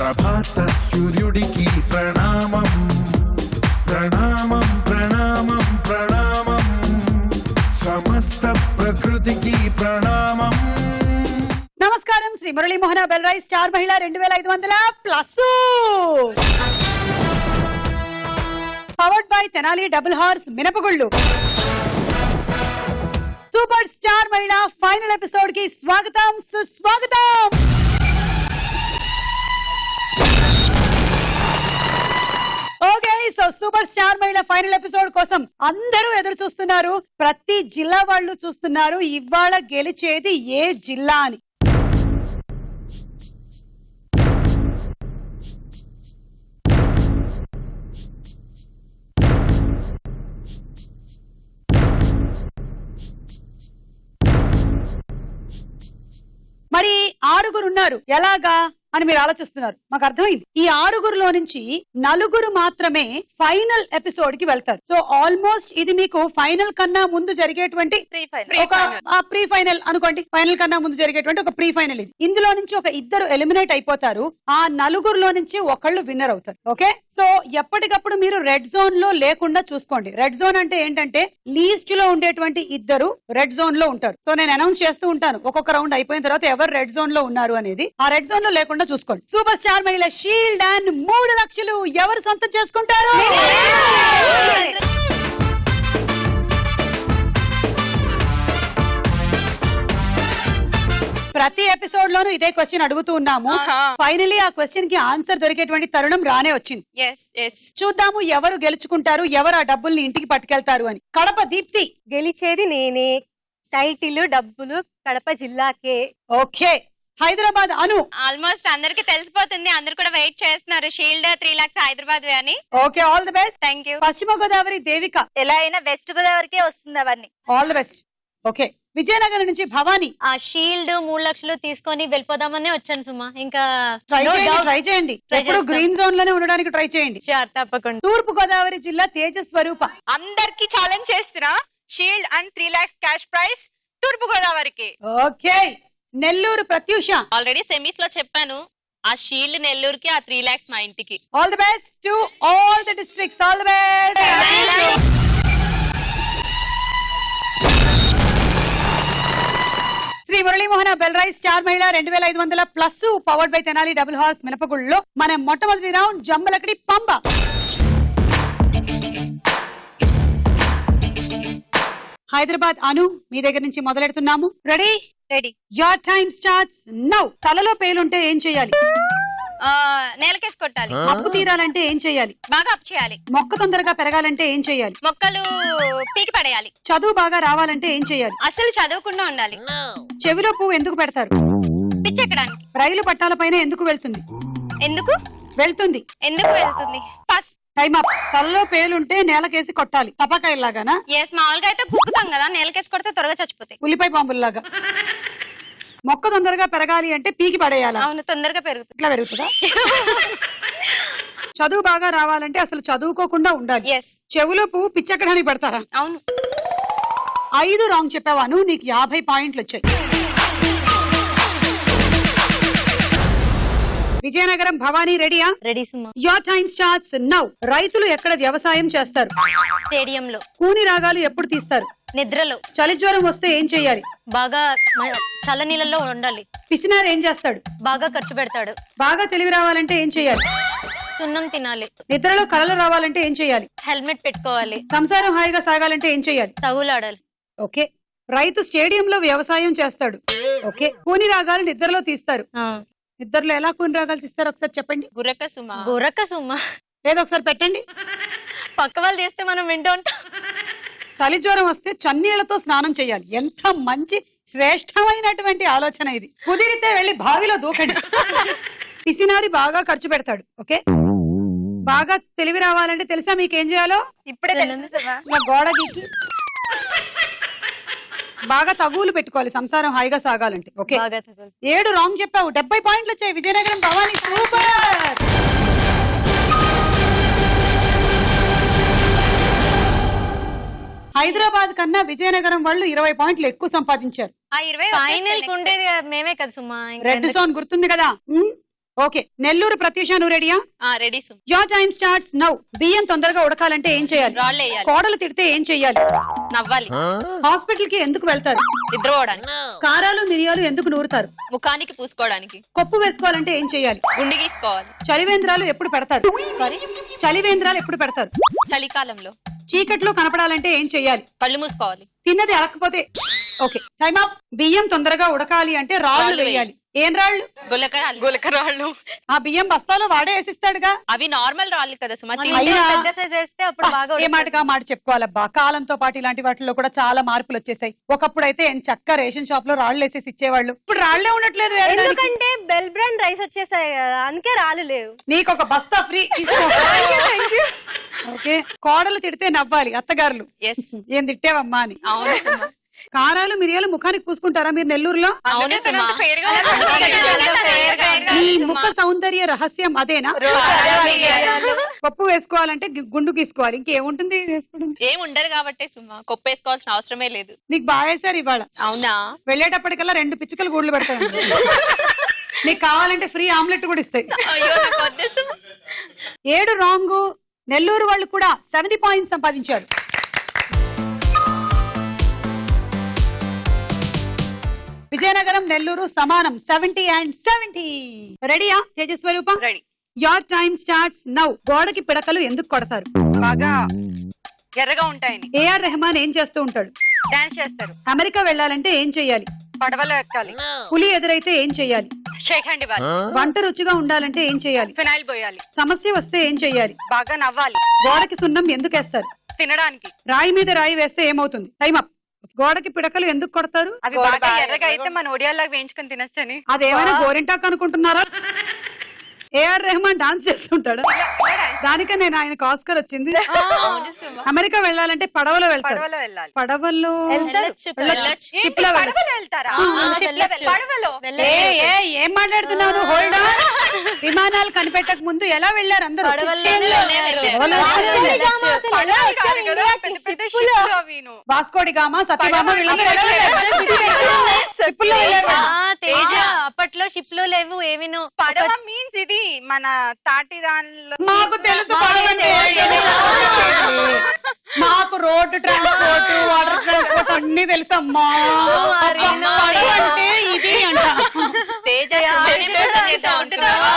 ప్రభాత సూర్యుడికి ప్రణామం ప్రణామం ప్రణామం ప్రణామం సమస్త ప్రకృతికి ప్రణామం. నమస్కారం. శ్రీ మురళీమోహన బెల్రాయి star Mahila 2500+. Powered by Tenali double horse మినపగుళ్ళు. సూపర్ స్టార్ మహిళ ఫైనల్ ఎపిసోడ్ కి స్వాగతం, సుస్వాగతం. ఓకే, సో సూపర్ స్టార్ మహిళ ఫైనల్ ఎపిసోడ్ కోసం అందరూ ఎదురు చూస్తున్నారు. ప్రతి జిల్లా వాళ్ళు చూస్తున్నారు ఇవాళ గెలిచేది ఏ జిల్లా అని. మరి 6 ఉన్నారు, ఎలాగా అని మీరు ఆలోచిస్తున్నారు. మాకు అర్థమైంది. ఈ 6లో నుంచి 4 మాత్రమే ఫైనల్ ఎపిసోడ్ కి వెళ్తారు. సో ఆల్మోస్ట్ ఇది మీకు ఫైనల్ కన్నా ముందు జరిగేటువంటి ప్రీ ఫైనల్ అనుకోండి. ఫైనల్ కన్నా ముందు జరిగేటువంటి ఒక ప్రీ ఫైనల్ ఇది. ఇందులో నుంచి ఒక 2 ఎలిమినేట్ అయిపోతారు. ఆ 4లో నుంచి ఒకళ్ళు విన్నర్ అవుతారు. ఓకే, సో ఎప్పటికప్పుడు మీరు రెడ్ జోన్ లో లేకుండా చూసుకోండి. రెడ్ జోన్ అంటే ఏంటంటే లీస్ట్ లో ఉండేటువంటి 2 రెడ్ జోన్ లో ఉంటారు. సో నేను అనౌన్స్ చేస్తూ ఉంటాను ఒక్కొక్క రౌండ్ అయిపోయిన తర్వాత ఎవరు రెడ్ జోన్ లో ఉన్నారు అనేది. ఆ రెడ్ జోన్ లో లేకుండా చూసుకోండి. సూపర్ స్టార్ మహిళ షీల్డ్ అండ్ 3 లక్షలు ఎవరు సొంతం చేసుకుంటారు? ప్రతి ఎపిసోడ్ లోనూ ఇదే క్వశ్చన్ అడుగుతూ ఉన్నాము. ఫైనలీ ఆ క్వశ్చన్ కి ఆన్సర్ దొరికేటువంటి తరుణం రానే వచ్చింది. చూద్దాము ఎవరు గెలుచుకుంటారు, ఎవరు ఆ డబ్బుల్ని ఇంటికి పట్టుకెళ్తారు అని. కడప దీప్తి. గెలిచేది నేనే. టైటిల్ డబ్బులు కడప జిల్లాకే. ఓకే, హైదరాబాద్ అను. ఆల్మోస్ట్ అందరికి తెలిసిపోతుంది, అందరు కూడా వెయిట్ చేస్తున్నారు. షీల్డ్ 3 lakhs హైదరాబాద్ అని. Okay, all the best. Thank you. పశ్చిమ గోదావరి దేవిక. ఎలా అయినా వెస్ట్ గోదావరికే వస్తుంది అవన్నీ. All the best. Okay, Vizianagaram నుంచి భవానీ. ఆ షీల్డ్ 3 లక్షలు తీసుకొని వెళ్ళిపోదామని వచ్చాను సుమా. ఇంకా ట్రై చేయండి. ఎప్పుడు గ్రీన్ జోన్ లోనే ఉండడానికి ట్రై చేయండి. తప్పకుండా. తూర్పు గోదావరి జిల్లా తేజస్వరూప. అందరికి ఛాలెంజ్ చేస్తున్నా. Shield and 3 lakhs cash prize తూర్పు గోదావరికి. Okay, Nellore Prathyusha. Already semis లో చెప్పాను, ఆ షీల్డ్ నెల్లూరుకి, ఆ 3 lakhs మా ఇంటికి. All the best to all the districts. All the best. Shri Muralimohana బెల్రాయి star Mahila 2500+, powered by Tenali double horse మినపగుళ్ళలో మన మొట్టమొదటి రౌండ్ జంబలకడి పంబ. హైదరాబాద్ అను, మీ దగ్గర నుంచి మొదలెడుతున్నాము. Ready? Ready. Your time starts now. తలలో పేలుంటే ఏం చేయాలి? నేలకేసి కొట్టాలి. అప్పు తీరాలంటే ఏం చేయాలి? బాగా అప్ చేయాలి. మొక్క తొందరగా పెరగాలంటే ఏం చేయాలి? మొక్కలు పీకి పడేయాలి. చదువు బాగా రావాలంటే ఏం చేయాలి? అసలు చదవకుండా ఉండాలి. చెవిలో పువ్వు ఎందుకు పెడతారు? పిచ్చెక్కడానికి. రైలు పట్టాలపైన ఎందుకు వెళ్తుంది? ఎందుకు వెళ్తుంది. ఎందుకు వెళ్తుంది? పాస్. Time up. తలలో పేలుంటే నేలకేసి కొట్టాలి. తపకాయలాగానా? ఎస్, మామూలుగా అయితే కుక్కుతాం కదా, నేలకేసి కొడితే త్వరగా చచ్చిపోతాయి. ఉల్లిపాయ బాంబుల్లాగా. మొక్క తొందరగా పెరగాలి అంటే పీకి పడేయాలా? అవును, తొందరగా పెరుగుతుంది. ఇట్లా పెరుగుతుందా? చదువు బాగా రావాలంటే అసలు చదువుకోకుండా ఉండాలి. ఎస్. చెవులో పువ్వు పిచ్చెక్కడానికి పెడతారా? అవును. 5 రాంగ్ చెప్పావాను, నీకు 50 పాయింట్లు వచ్చాయి. విజయనగరం భవానీ రెడీయా? Ready Suma. Your time starts now. రైతులు ఎక్కడ వ్యవసాయం చేస్తారు? స్టేడియంలో. కూని రాగాలు ఎప్పుడు తీస్తారు? నిద్రలో. చలి జ్వరం వస్తే ఏం చెయ్యాలి? బాగా చల్ల నీళ్ళలో ఉండాలి. పిసినారు ఏం చేస్తాడు? బాగా ఖర్చు పెడతాడు. బాగా తెలివి రావాలంటే ఏం చెయ్యాలి? సున్నం తినాలి. నిద్రలో కలలు రావాలంటే ఏం చెయ్యాలి? హెల్మెట్ పెట్టుకోవాలి. సంసారం హాయిగా సాగాలంటే ఏం చెయ్యాలి? తగులాడాలి. ఓకే, రైతు స్టేడియంలో వ్యవసాయం చేస్తాడు. ఓకే, కూని రాగాలు నిద్రలో తీస్తారు. నిద్రలో ఎలా కూని రాగాలు తీస్తారు ఒకసారి చెప్పండి. గురక సుమా. గురక సుమా. ఏదో ఒకసారి పెట్టండి. పక్క వాళ్ళు చేస్తే మనం వింటూ ఉంటాం. చలి జ్వరం వస్తే చన్నీళ్లతో స్నానం చేయాలి. ఎంత మంచి శ్రేష్టమైనటువంటి ఆలోచన ఇది. కుదిరితే వెళ్లి బావిలో దూకండి. పిసినారి బాగా ఖర్చు పెడతాడు. ఓకే, బాగా తెలివి రావాలంటే తెలుసా మీకేం చేయాలో? ఇప్పుడే తెలుసు. ఇలా గోడ గీసి బాగా తగులు పెట్టుకోవాలి సంసారం హాయిగా సాగాలంటే. ఓకే, 7 రాంగ్ చెప్పావు. 70 పాయింట్లు వచ్చాయి. విజయనగరం భవానీ సూపర్. హైదరాబాద్ కన్నా విజయనగరం వాళ్ళు 20 పాయింట్లు ఎక్కువ సంపాదించారు. ఫైనల్ ఉండేది మేమే కదా సుమా. రెడ్ జోన్ గుర్తుంది కదా? ఓకే నెల్లూరు ప్రత్యూష నువ్వు రెడీయా? రెడీ సుమ్. Your time starts now. బియ్యం తొందరగా ఉడకాలంటే ఏం చేయాలి? రాళ్ళు వేయాలి. కోడలు తిడితే ఏం చెయ్యాలి? నవ్వాలి. హాస్పిటల్ కి ఎందుకు వెళ్తారు? నిద్రపోవడానికి. కారాలు మిరియాలు ఎందుకు నూరుతారు? ముఖానికి పూసుకోవడానికి. కొప్పు వేసుకోవాలంటే ఏం చేయాలి? గుండి గీసుకోవాలి. చలివేంద్రాలు ఎప్పుడు పెడతారు? సారీ, చలివేంద్రాలు ఎప్పుడు పెడతారు? చలికాలంలో. చీకట్లో కనపడాలంటే ఏం చెయ్యాలి? కళ్ళు మూసుకోవాలి. తిన్నది అడగకపోతే ఓకే టైం అప్. బియ్యం తొందరగా ఉడకాలి అంటే రాళ్ళు రాళ్ళు వేయాలి. ఏం రాళ్ళు? గులకరాళ్ళు. గులకరాళ్ళు. ఆ బియ్యం బస్తాలో వాడే వేసిస్తాడుగా. అవి నార్మల్ రాళ్ళు కదా సుమ. అయ్యా. పెద్ద సైజ్ వేస్తే అప్పుడు బాగా ఏ మాటగా మాట చెప్పుకోవాలబ్బా. కాలంతో పాటు ఇలాంటి వాటిలో కూడా చాలా మార్పులు వచ్చేసాయి. ఒకప్పుడు అయితే చక్క రేషన్ షాప్ లో రాళ్ళు వేసేసి ఇచ్చేవాళ్ళు. ఇప్పుడు రాళ్లే ఉండట్లేదు వేయడానికి. ఎందుకంటే బెల్ బ్రాండ్ రైస్ వచ్చేసాయి కదా, అందుకే రాళ్ళు లేవు. నీకు ఒక బస్తా ఫ్రీ ఓకే. కోడలు తిడితే నవ్వాలి అత్తగారులు. ఎస్. ఏం తిట్టావమ్మా అని. అవును సుమ. కారాలు మిరియాలు ముఖానికి పూసుకుంటారా మీరు నెల్లూరులో? అవును సుమ. ఈ ముఖ సౌందర్య రహస్యం అదేనా? పప్పు వేసుకోవాలంటే గుండు గీసుకోవాలి. ఇంకేముంటుంది వేసుకోవడం? ఏం ఉండదు కాబట్టి సుమ కొప్పేసుకోవాల్సిన అవసరమే లేదు. నీకు బాగా వేశారు ఇవాళ. అవునా? వెళ్ళేటప్పటికల్లా 2 పిచ్చుకలు గూళ్ళు పెడతాను. నీకు కావాలంటే ఫ్రీ ఆమ్లెట్ కూడా ఇస్తాయి. అయ్యో నాకు వద్దు సుమ. 7 రాంగ్. నెల్లూరు వాళ్ళు కూడా 70 పాయింట్స్ సంపాదించారు. విజయనగరం నెల్లూరు సమానం 70 and 70. రెడీయా Tejaswaroopa? Ready. Your time starts now. గోడకి పిడకలు ఎందుకు కొడతారు? బాగా ఎర్రగా ఉంటాయని. ఏఆర్ రెహమాన్ ఏం చేస్తూ ఉంటాడు? డాన్స్ చేస్తారు. అమెరికా వెళ్ళాలంటే ఏం చెయ్యాలి? పడవలో ఎక్కాలి. పులి ఎదురైతే ఏం చెయ్యాలి? షేక్ హ్యాండ్ ఇవ్వాలి. వంట రుచిగా ఉండాలంటే ఏం చెయ్యాలి? ఫినాయిల్ పోయాలి. సమస్య వస్తే ఏం చెయ్యాలి? బాగా నవ్వాలి. గోడకి సున్నం ఎందుకు వేస్తారు? తినడానికి. రాయి మీద రాయి వేస్తే ఏమవుతుంది? Time up. గోడకి పిడకలు ఎందుకు కొడతారు? అవి బాగా ఎర్రగా అయితే మన ఒడియాల్లాగా వేయించుకొని తినొచ్చని. అదేమైనా గోరింటాక్ అనుకుంటున్నారా? ఏఆర్ రెహమాన్ డాన్స్ చేస్తుంటాడు. దానికే నేను ఆయనకు ఆస్కర్ వచ్చింది. అవును సుమ. అమెరికా వెళ్ళాలంటే పడవలో వెళ్తాడు. పడవలో వెళ్ళాలి. పడవలో వెళ్ళొచ్చు. వెళ్ళొచ్చు. షిప్ లో వెళ్ళొచ్చు. పడవలో వెళ్తారా? వెళ్ళొచ్చు. పడవలో. ఏం మాట్లాడుతున్నావు? Hold on. విమానాలు కనిపెట్టక ముందు ఎలా వెళ్ళారు అందరూ? పడవలోనే వెళ్ళారు. పడవలు కాదు కదా, పెద్ద పెద్ద షిప్లు అవిను. వాస్కోడి గామా, సత్యభామ వీళ్ళందరూ షిప్పుల్లో వెళ్ళారు. తేజ అప్పట్లో షిప్లు లేవు ఏమిను. పడవ మీన్స్ ఇది మన తాటి దానిలో. మాకు తెలుసు పడవండి. మాకు రోడ్డు ట్రాన్స్పోర్ట్, వాటర్ ట్రాన్స్పోర్ట్ అన్ని తెలుసమ్మా. పడవ అంటే ఇది అంట. తేజ సుమని మోసం చేద్దాం అనుకున్నావా?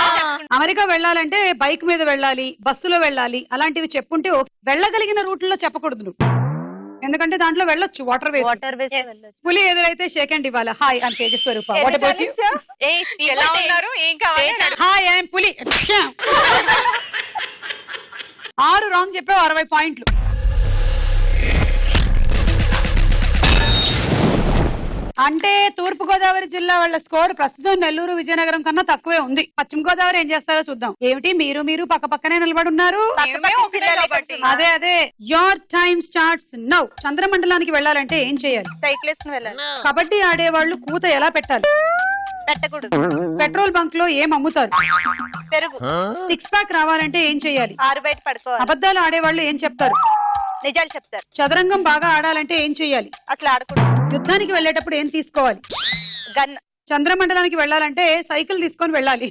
అమెరికా వెళ్ళాలంటే బైక్ మీద వెళ్ళాలి, బస్సులో వెళ్ళాలి, అలాంటివి చెప్పుంటే ఓకే. వెళ్ళగలిగిన రూట్లో చెప్పకూడదు నువ్వు. ఎందుకంటే దాంట్లో వెళ్ళొచ్చు వాటర్ వేసి. వాటర్ వేసి వెళ్ళొచ్చు. పులి ఎదురైతే షేక్ హ్యాండ్ ఇవ్వాలి. హాయ్ అని తేజస్వరూప. What about you? ఏయ్, ఎలా ఉన్నారు? ఏం కావాలి? తేజ. హాయ్ ఐఎమ్ పులి. 6 రాంగ్ చెప్పావు, 60 పాయింట్లు. అంటే తూర్పు గోదావరి జిల్లా వాళ్ళ స్కోర్ ప్రస్తుతం నెల్లూరు విజయనగరం కన్నా తక్కువే ఉంది. పశ్చిమ గోదావరి ఏం చేస్తారో చూద్దాం. ఏమిటి మీరు పక్క పక్కనే నిలబడి ఉన్నారు? మేమే ఒకటే కాబట్టి. అదే యోర్ టైం స్టార్ట్స్ నౌ. చంద్రమండలానికి వెళ్ళాలంటే ఏం చేయాలి? సైక్లిస్ట్ వెళ్ళాలి. కబడ్డీ ఆడేవాళ్ళు కూత ఎలా పెట్టాలి? పెట్టకూడదు. పెట్రోల్ బంక్ లో ఏం అమ్ముతారు? పెరుగు. 6 ప్యాక్ రావాలంటే ఏం చేయాలి? ఆరు బయట పడుకోవాలి. అబద్ధాలు ఆడేవాళ్ళు ఏం చెప్తారు? నిజాలు చెప్తారు. చదరంగం బాగా ఆడాలంటే ఏం చేయాలి? అసలు ఆడకూడదు. యుద్ధానికి వెళ్ళేటప్పుడు ఏం తీసుకోవాలి? గన్. చంద్రమండలానికి వెళ్ళాలంటే సైకిల్ తీసుకొని వెళ్ళాలి.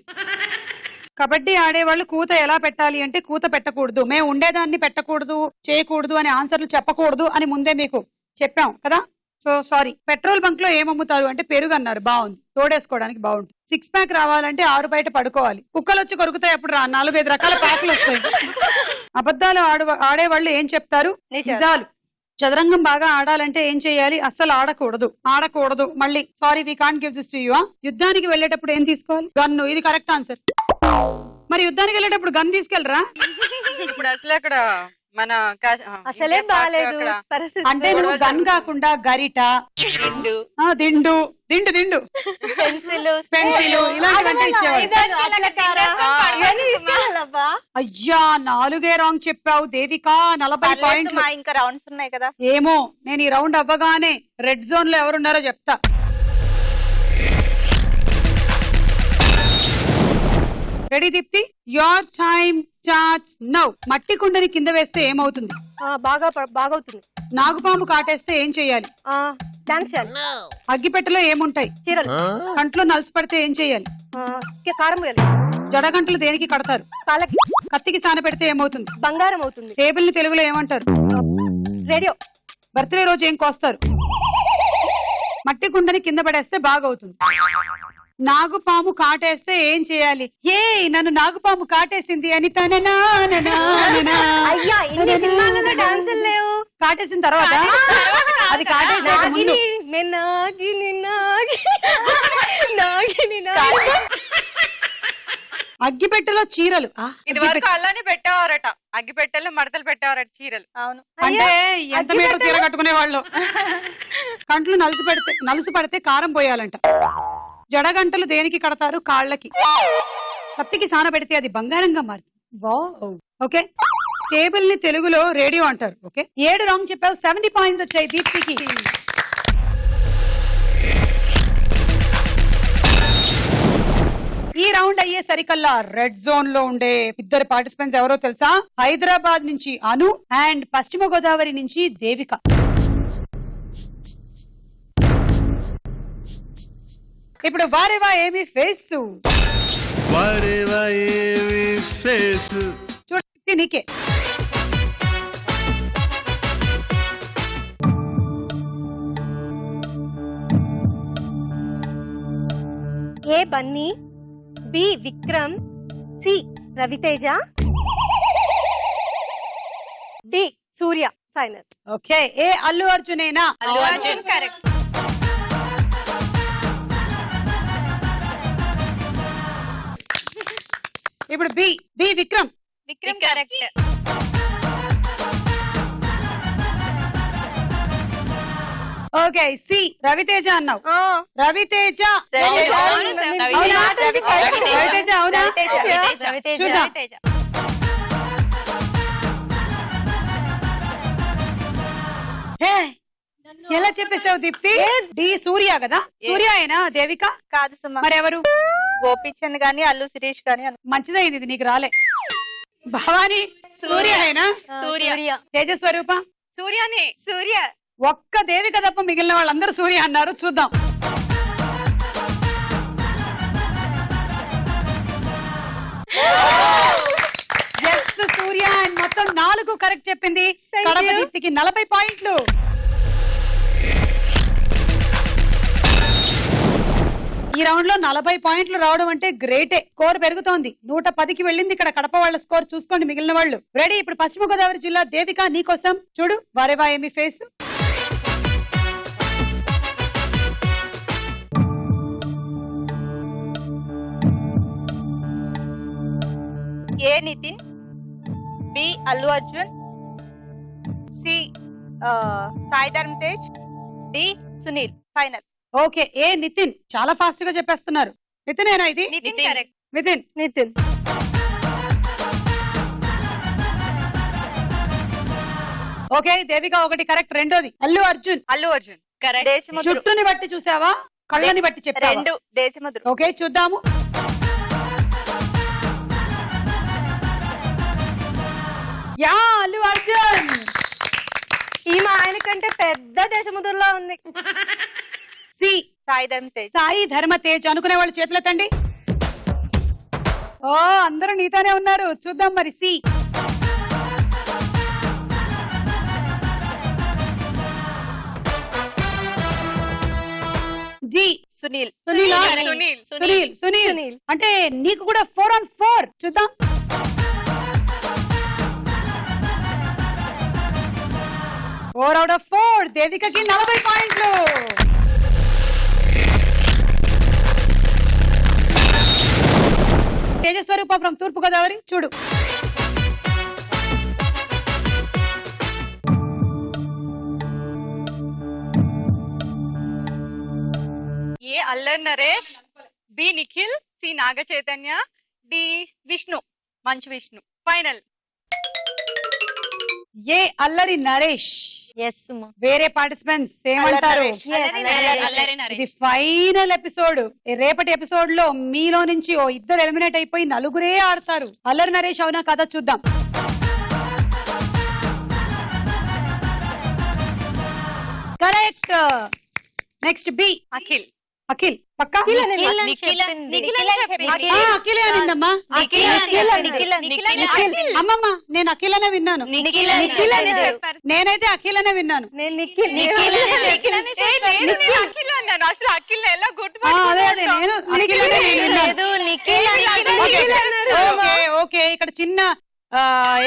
కబడ్డీ ఆడేవాళ్ళు కూత ఎలా పెట్టాలి అంటే కూత పెట్టకూడదు, మేము ఉండేదాన్ని పెట్టకూడదు, చేయకూడదు అని ఆన్సర్లు చెప్పకూడదు అని ముందే మీకు చెప్పాం కదా. So sorry. పెట్రోల్ బంక్ లో ఏమమ్ముతారు అంటే పెరుగు అన్నారు. బాగుంది, తోడేసుకోవడానికి బాగుంటుంది. 6 ప్యాక్ రావాలంటే 6 బయట పడుకోవాలి. కుక్కలు వచ్చి కొరుకుతాయి అప్పుడు 4-5 రకాల ప్యాక్లు వస్తాయి. అబద్ధాలు ఆడేవాళ్ళు ఏం చెప్తారు? నిజాలు. చదరంగం బాగా ఆడాలంటే ఏం చేయాలి? అస్సలు ఆడకూడదు. మళ్ళీ sorry, we can't give this to you. యుద్ధానికి వెళ్ళేటప్పుడు ఏం తీసుకోవాలి? గన్ను. ఇది కరెక్ట్ ఆన్సర్. మరి యుద్ధానికి వెళ్ళేటప్పుడు గన్ తీసుకెళ్ళరా? ఇప్పుడు అసలు అక్కడ మన అసలే బాగాలేదు పరిస్థితి. అంటే నువ్వు గన్ కాకుండా గరిట, దిండు పెన్సిల్ పెన్సిల్ ఇలాంటివంటే ఇచ్చేవాళ్ళు. అయ్యా 4 రాంగ్ చెప్పావు దేవిక. 40 పాయింట్లు. ఇంకా రౌండ్స్ ఉన్నాయి కదా. ఏమో, నేను ఈ రౌండ్ అవ్వగానే రెడ్ జోన్ లో ఎవరున్నారో చెప్తా. Ready Deepti, your time starts now. మట్టి కుండని కింద వేస్తే ఏమవుతుంది? బాగా అవుతుంది. నాగుపాము కాటేస్తే ఏం చెయ్యాలి? డాన్స్ చేయాలి. అగ్గిపెట్టెలో ఏముంటాయి? చీరలు. కంట్లో నలుసు పడితే ఏం చెయ్యాలి? కారం వేయాలి. జడగంటలు దేనికి కడతారు? కాళ్ళకి. కత్తికి సాన పెడితే ఏమవుతుంది? బంగారం అవుతుంది. టేబుల్ ని తెలుగులో ఏమంటారు? రేడియో. బర్త్డే రోజు ఏం కోస్తారు? మట్టి కుండని కింద పడేస్తే బాగవుతుంది. నాగుపాము కాటేస్తే ఏం చేయాలి? ఏ నన్ను నాగుపాము కాటేసింది అని అయ్యా ఇన్ని సినిమాలలో డాన్సులు లేవు. కాటేసిన తర్వాత అది కాటేసే ముందు అగ్గిపెట్టెలో చీరలు. ఇది వరకు అలానే పెట్టేవారట, అగ్గిపెట్టెలు మడతలు పెట్టేవారట చీరలు. అవును. అంటే ఎంత మీటర్ చీర కట్టుకునే వాళ్ళు. కంట్లు నలుసు పడితే కారం పోయాలంట. జడగంటలు దేనికి కడతారు? కాళ్ళకి. కత్తికి సాన పెడితే అది బంగారంగా మారుతుంది. ఓకే. టేబుల్ ని తెలుగులో రేడియో అంటారు. ఓకే, 7 రాంగ్ చెప్పావు. 70 పాయింట్స్ వచ్చాయి దీప్తికి. ఈ రౌండ్ అయ్యేసరికల్లా రెడ్ జోన్ లో ఉండే ఇద్దరు పార్టిసిపెంట్స్ ఎవరో తెలుసా? హైదరాబాద్ నుంచి అను అండ్ పశ్చిమ గోదావరి నుంచి దేవిక. ఇప్పుడు వారేవా ఏమి ఫేస్ చూడండి నీకే. A Bunny, B Vikram, C Raviteja, D Suriya. Final. Okay, A Allu అర్జునేనా? అల్లు అర్జున్ కరెక్ట్. ఇప్పుడు B Vikram. Vikram correct. Okay, C Raviteja అన్నావు. రవితేజ రవితేజ అవునా? చూద్దాం. హే, ఎలా చెప్పేసావు దీప్తి? డి సూర్య కదా? సూర్య అయినా దేవిక కాదు సుమా, మరెవరు? గోపీచంద్ గాని అల్లు శిరీష్ గాని. మంచిదైంది ఇది నీకు రాలే. భవానీ సూర్య అయినా? సూర్య. తేజస్వరూప సూర్యనే. సూర్య. ఒక్క దేవిక తప్ప మిగిలిన వాళ్ళందరూ సూర్య అన్నారు. చూద్దాం. సూర్య మొత్తం 4 కరెక్ట్ చెప్పింది. కడప దీప్తికి 40 పాయింట్లు. ఈ రౌండ్ లో 40 పాయింట్లు రావడం అంటే గ్రేటే. స్కోర్ పెరుగుతోంది. 110కి వెళ్ళింది ఇక్కడ కడప వాళ్ళ స్కోర్. చూసుకోండి మిగిలిన వాళ్ళు. రెడీ? ఇప్పుడు పశ్చిమ గోదావరి జిల్లా దేవిక నీకోసం. చూడు వారేవా ఏమి face. A Nitin, B Allu Arjun, C Sai Dharam Tej, D Sunil. Final. Okay, A Nitin. చాలా ఫాస్ట్ గా చెప్పేస్తున్నారు. నితినేనా ఇది? నితిన్ కరెక్ట్. నితిన్. ఓకే, దేవిక ఒకటి కరెక్ట్. రెండోది అల్లు అర్జున్. కరెక్ట్. చుట్టూని బట్టి చూసావా, కళ్ళని బట్టి చెప్పావా? 2 దేశముద్రు. ఓకే, చూద్దాము. యా అల్లు అర్జున్. ఈమె ఆయన కంటే పెద్ద దేశముద్రలో ఉంది. సి సాయి ధర్మ తేజ్. సాయి ధర్మ తేజ్ అనుకునే వాళ్ళు చేతులెత్తండి. ఓ అందరూ నీతోనే ఉన్నారు. చూద్దాం మరి. C D Sunil. సునీల్ అంటే నీకు కూడా 4 on 4. చూద్దాం. Four out of 4. దేవికకి 40 పాయింట్లు. తేజస్వరూప ఫ్రమ్ తూర్పు గోదావరి. చూడు. ఏ Allari Naresh, B Nikhil, C Naga Chaitanya, D Vishnu Manchu Vishnu. Final. ఏ అల్లరి నరేష్. ఎస్ సుమ. వేరే పార్టిసిపెంట్స్ ఏమంటారు? అల్లరి నరేష్. ఇది ఫైనల్ ఎపిసోడ్. రేపటి ఎపిసోడ్ లో మీలో నుంచి ఓ ఇద్దరు ఎలిమినేట్ అయిపోయి నలుగురే ఆడతారు. అల్లరి నరేష్ అవునా కదా చూద్దాం. Correct. Next B. Akhil. Akhil పక్కా? నిఖిల్ అని చెప్పింది. అఖిలే అనిందమ్మా. నిఖిల్. అమ్మమ్మ నేను అఖిల్ అనే విన్నాను. నిఖిల్ అని చెప్పారు. నేనైతే అఖిల్ అనే విన్నాను. నేను నిఖిల్ అఖిల్ అన్నాను. అసలు అఖిల్ ఎలా అదే అదే నేను అఖిల్ అనే నేను విన్నాను. లేదు నిఖిల్ ఓకే ఓకే ఇక్కడ చిన్న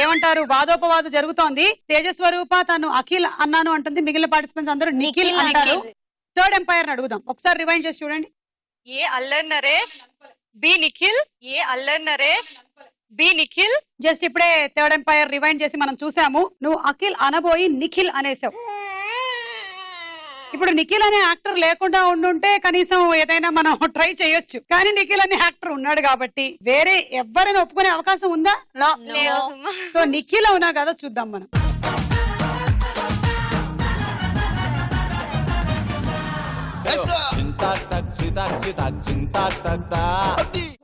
ఏమంటారు వాదోపవాదం జరుగుతోంది. తేజస్వరూప తను అఖిల్ అన్నాను అంటుంది, మిగిలిన పార్టిసిపెంట్స్ అందరూ నిఖిల్ అంటారు. థర్డ్ ఎంపైర్ అడుగుదాం, ఒకసారి రివైండ్ చేసి చూడండి. ఏ అల్లరి నరేష్, బి నిఖిల్. ఏ అల్లరి నరేష్, బి నిఖిల్. జస్ట్ ఇప్పుడే థర్డ్ ఎంపైర్ రివైండ్ చేసి మనం చూసాము. నువ్వు అఖిల్ అనబోయి నిఖిల్ అనేసావు. ఇప్పుడు నిఖిల్ అనే యాక్టర్ లేకుండా ఉండుంటే కనీసం ఏదైనా మనం ట్రై చేయొచ్చు, కానీ నిఖిల్ అనే యాక్టర్ ఉన్నాడు కాబట్టి వేరే ఎవరైనా ఒప్పుకునే అవకాశం ఉందా? సో నిఖిల్ అవునా కదా చూద్దాం మనం.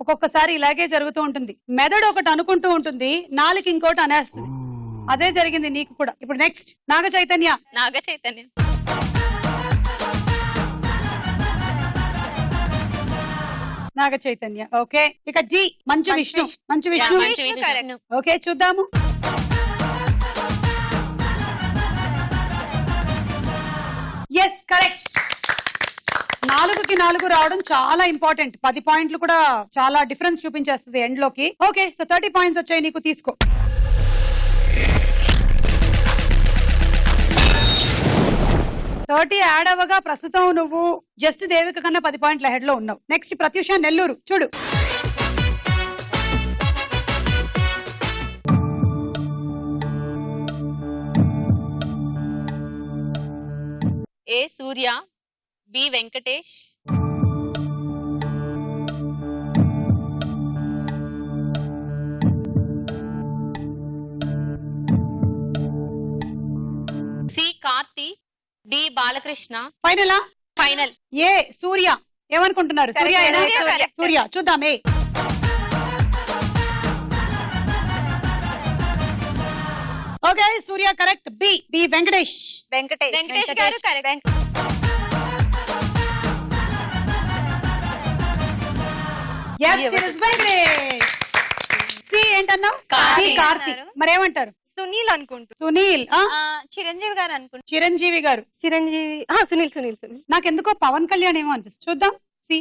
ఒక్కొక్కసారి ఇలాగే జరుగుతూ ఉంటుంది. మెదడు ఒకటి అనుకుంటూ ఉంటుంది, నాలుగు ఇంకోటి అనేస్తుంది. అదే జరిగింది నీకు కూడా. ఇప్పుడు నెక్స్ట్ నాగ చైతన్య. నాగ చైతన్య. నాగ చైతన్య ఓకే. ఇక జి మంచు విష్ణు. మంచు విష్ణు ఓకే చూద్దాము. Yes correct. 4కి 4 రావడం చాలా ఇంపార్టెంట్. 10 పాయింట్లు కూడా చాలా డిఫరెన్స్ చూపించేస్తుంది ఎండ్ లోకి. ఓకే సో 30 పాయింట్స్ వచ్చాయి నీకు, తీసుకో. యాడ్ అవ్వగా ప్రస్తుతం నువ్వు జస్ట్ దేవిక కన్నా 10 పాయింట్ల హెడ్ లో ఉన్నావు. నెక్స్ట్ ప్రత్యూష నెల్లూరు చూడు. A Suriya, B Venkatesh. C Karthi, D Balakrishna. Final final. A Suriya. ఏమనుకుంటున్నారు? సూర్య ఏనా? సూర్య చూద్దాం. A okay Suriya correct. B Venkatesh. Venkatesh గారు కరెక్ట్. సి ఏంటన్నావు? కార్తి. మరేమంటారు? సునీల్ అనుకుంటా. సునీల్. చిరంజీవి గారు అనుకుంటా. చిరంజీవి గారు. సునీల్. నాకెందుకో పవన్ కళ్యాణ్ ఏమో అనిపిస్తుంది. చూద్దాం. C.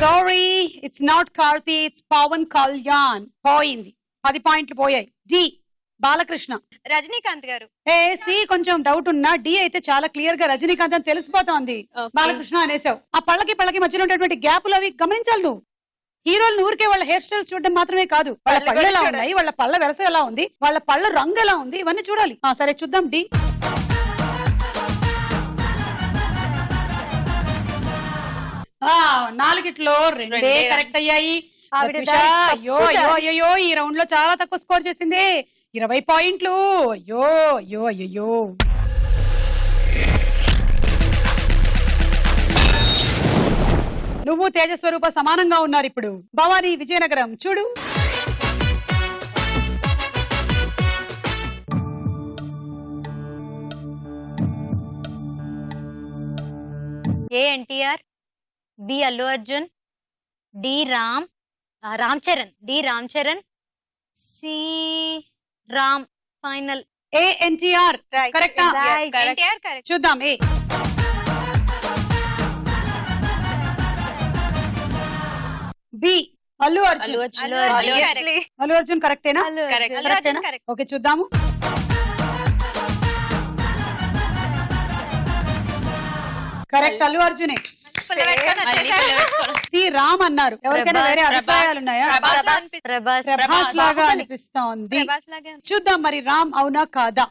Sorry it's not Karthi, it's Pawan Kalyan. పోయింది, 10 పాయింట్లు పోయాయి. డి బాలకృష్ణ. రజనీకాంత్ గారు. సి కొంచెం డౌట్ ఉన్నా, డి అయితే చాలా క్లియర్ గా రజనీకాంత్ అని తెలిసిపోతోంది. బాలకృష్ణ అనేసావు. ఆ పళ్ళకి మధ్యలో ఉన్నటువంటి గ్యాపులు అవి గమనించాలి నువ్వు. హీరోలు ఊరికే వాళ్ళ హెయిర్ స్టైల్స్ చూడడం మాత్రమే కాదు, వాళ్ళ పళ్ళు ఎలా ఉన్నాయి, వాళ్ళ పళ్ళ వెరస ఎలా ఉంది, వాళ్ళ పళ్ళ రంగు ఎలా ఉంది, ఇవన్నీ చూడాలి. సరే చూద్దాం. డి. నాలుగిట్లో 2 కరెక్ట్ అయ్యాయి. అయ్యో అయ్యో అయ్యో ఈ రౌండ్ లో చాలా తక్కువ స్కోర్ చేసింది. 20 పాయింట్లు. అయ్యో అయ్యో అయ్యో. నువ్వు తేజస్వరూప సమానంగా ఉన్నారు ఇప్పుడు. భవానీ విజయనగరం చూడు. A NTR, B Allu Arjun, D Ram Charan, D Ram Charan, C Ram. Final. A NTR కరెక్టా? ఎన్టీఆర్ కరెక్ట్. చూద్దాం. A B Allu Arjun. అల్లు అర్జున్ కరెక్టేనా? ఓకే చూద్దాము. కరెక్ట్, అల్లు అర్జునే. సి రామ్ అన్నారు. ఎవరికైనా వేరే అభిప్రాయాలు ఉన్నాయా? ప్రభాస్ లాగా అనిపిస్తోంది. చూద్దాం మరి రామ్ అవునా కాదా.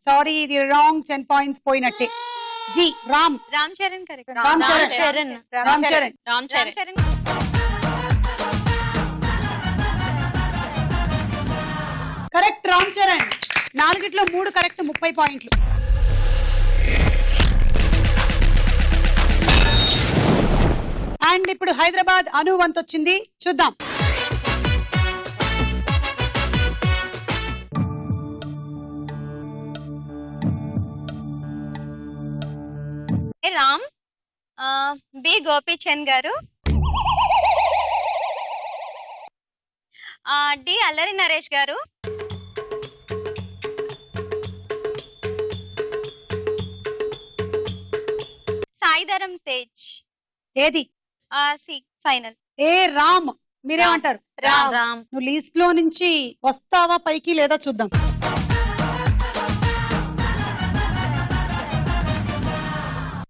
సారీ ఇది రాంగ్ 10 పాయింట్స్ పోయినట్టే. G Ram Ram Charan correct. Ram Charan Ram Charan Ram Charan. Correct Ram Charan. 4 3 correct 30 పాయింట్లు. అండ్ ఇప్పుడు హైదరాబాద్ అను వంతు వచ్చింది, చూద్దాం. ఏ రామ్, బి గోపీచంద్ గారు, డి అల్లరి నరేష్ గారు, సాయిధరం తేజ్, ఏది సి ఫైనల్. ఏ రామ్, మీరేమంటారు? రామ్ రామ్ నువ్వు లీస్ట్ లో నుంచి వస్తావా పైకి లేదా చూద్దాం.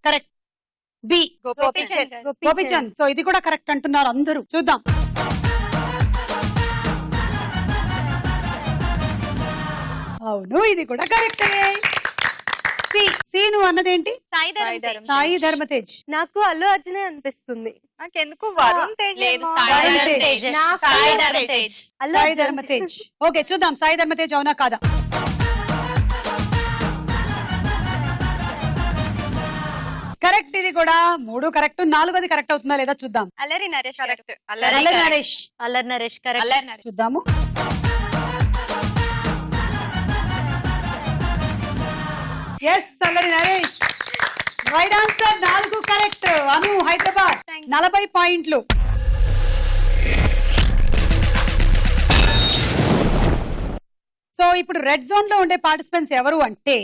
కరెక్ట్ బి గోపీచంద్ గారు. గోపిచంద్. సో ఇది కూడా కరెక్ట్ అంటున్నారు అందరూ, చూద్దాం. అవును ఇది కూడా కరెక్టే. సి సి నువ్వు అన్నదేంటి? సాయిధరం తేజ్. సాయి ధర్మతేజ్. నాకు అల్లు అర్జునే అనిపిస్తుంది. నాకెందుకు వరుణ్ తేజ్ లేదు, ఏమో. సాయిధరం వరుణ్ తేజ్. నాకు సాయిధరం తేజ్. అల్లు సాయి అర్జున్ ధర్మతేజ్. ఓకే చూద్దాం సాయి ధర్మతేజ్ అవునా కాదా. కరెక్ట్ ఇది కూడా 3 కరెక్ట్. 4వది కరెక్ట్ అవుతుందా లేదా చూద్దాం. అల్లరి నరేష్ గారు. కరెక్ట్. అల్లరి నరేష్. అల్లరి నరేష్ కరెక్ట్. అల్లరి నరేష్. చూద్దాము. Yes Allari Naresh right answer. 4 correct. అను హైదరాబాద్ 40 పాయింట్లు. సో ఇప్పుడు రెడ్ జోన్ లో ఉండే పార్టిసిపెంట్స్ ఎవరు అంటే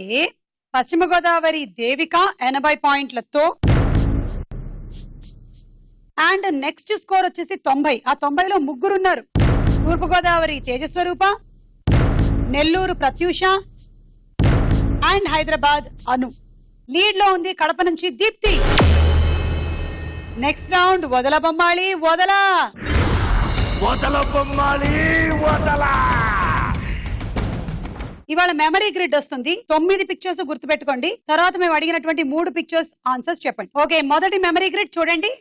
పశ్చిమ గోదావరి దేవిక 80 పాయింట్లతో, అండ్ నెక్స్ట్ స్కోర్ వచ్చేసి 90. ఆ 90లో 3 ఉన్నారు. తూర్పు గోదావరి తేజస్వరూప, నెల్లూరు ప్రత్యూష అండ్ హైదరాబాద్ అను. లీడ్ లో ఉంది కడప నుంచి దీప్తి. నెక్స్ట్ రౌండ్ వదల బొమ్మాళి వదల. ఇవాళ మెమరీ గ్రిడ్ వస్తుంది. 9 పిక్చర్స్ గుర్తుపెట్టుకోండి. తర్వాత మేము అడిగినటువంటి 3 పిక్చర్స్ ఆన్సర్స్ చెప్పండి. ఓకే మొదటి మెమరీ గ్రిడ్ చూడండి.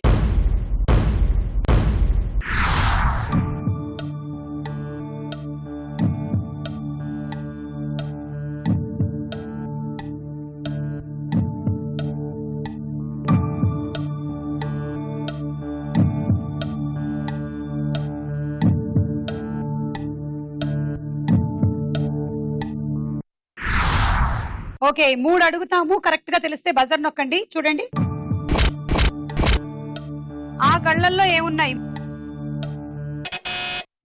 ఓకే 3 అడుగుతాము, కరెక్ట్ గా తెలిస్తే బజర్ నొక్కండి. చూడండి ఆ గళ్ళల్లో ఏమున్నాయి.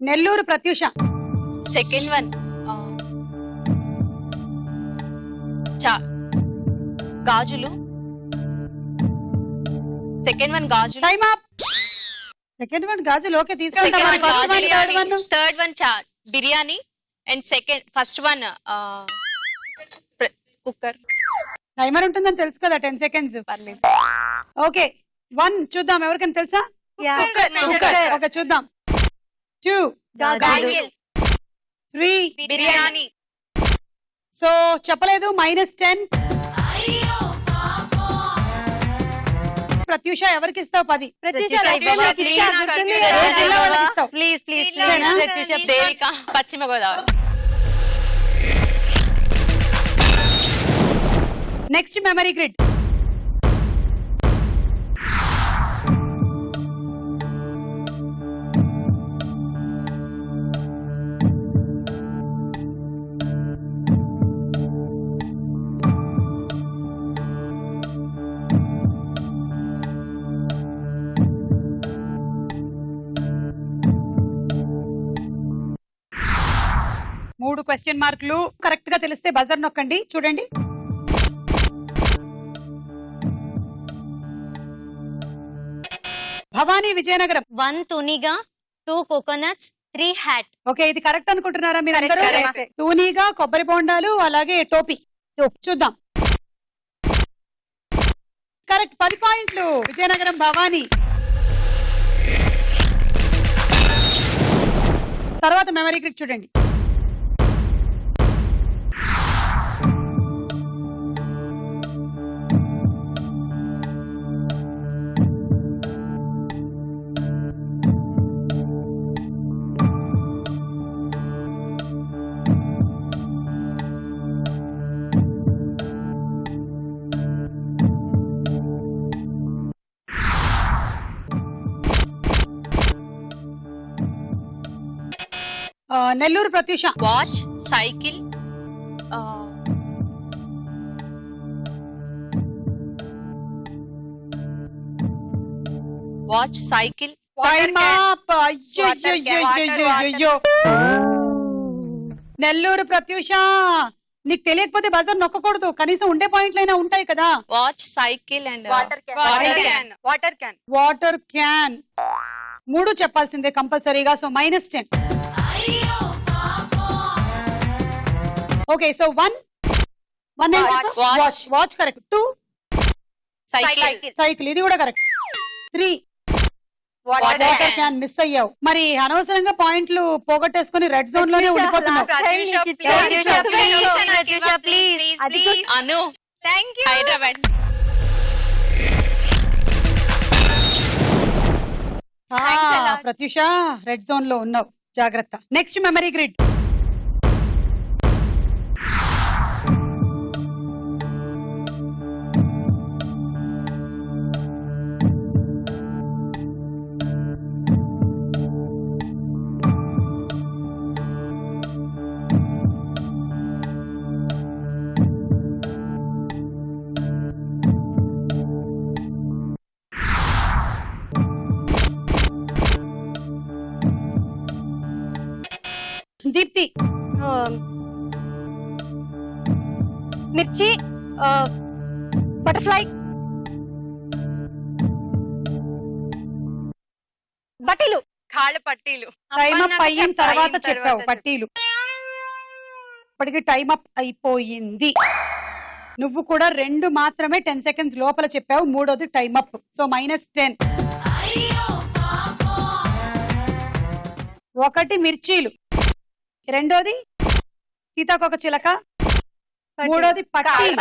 నెల్లూరు ప్రత్యూష. సెకండ్ వన్ గాజులు. సెకండ్ వన్ గాజులు. Time up. సెకండ్ వన్ గాజులు. ఓకే తీసుకెళ్తాం. Third one biryani and first one cooker. Timer ఉంటుందని తెలుసు కదా 10 సెకండ్స్. పర్లేదు. ఓకే 1 చూద్దాం ఎవరికైనా తెలుసా. ఓకే చూద్దాం. 2 గాజులు. 3 బిర్యానీ. సో చెప్పలేదు -10. ప్రత్యూష ఎవరికి ఇస్తావు 10? ప్లీజ్ ప్లీజ్ దేవిక పశ్చిమ గోదావరి. Next memory grid. మూడు క్వశ్చన్ మార్కులు. కరెక్ట్ గా తెలిస్తే బజర్ నొక్కండి. చూడండి భవానీ విజయనగరం. 1 తునిగా, 2 కోకోనట్స్, 3 హ్యాట్. ఓకే ఇది కరెక్ట్ అనుకుంటున్నారా మీరు అందరూ? Correct. తూనీగా, కొబ్బరి బొండాలు, అలాగే టోపీ. చూద్దాం. కరెక్ట్ 10 పాయింట్లు. విజయనగరం భవానీ. తర్వాత మెమరీ గ్రిడ్ చూడండి. Nellore Prathyusha. Watch cycle watch cycle Time up. అయ్యో నెల్లూరు ప్రత్యూష, నీకు తెలియకపోతే బజార్ నొక్కకూడదు, కనీసం ఉండే పాయింట్లైనా ఉంటాయి కదా. Watch cycle and water can. Water can 3 చెప్పాల్సిందే కంపల్సరీగా. So -10. Okay, so 1 watch correct. 2 cycle, ఇది కూడా కరెక్ట్. 3 వాటర్ క్యాన్ మిస్ అయ్యావు. మరి అనవసరంగా పాయింట్లు పోగొట్టేసుకుని రెడ్ జోన్ లోనే ఉండిపోతున్నావు. Anu thank you. Hyderabad. Pratyusha red zone లో ఉన్నావు, జాగ్రత్త. Next memory grid. దీప్తి. మిర్చి, బటర్ఫ్లై, బట్టీలు, కాళ్ళ పట్టీలు. టైమ్ అప్ అయిన తర్వాత చెప్పావు పట్టీలు. ఇప్పటికి టైమ్ అప్ అయిపోయింది. నువ్వు కూడా 2 మాత్రమే 10 సెకండ్స్ లోపల చెప్పావు, 3వది టైమ్ అప్. సో -10. 1 మిర్చీలు, 2వది సీతాకొక చిలక, 3వది పట్టీలు.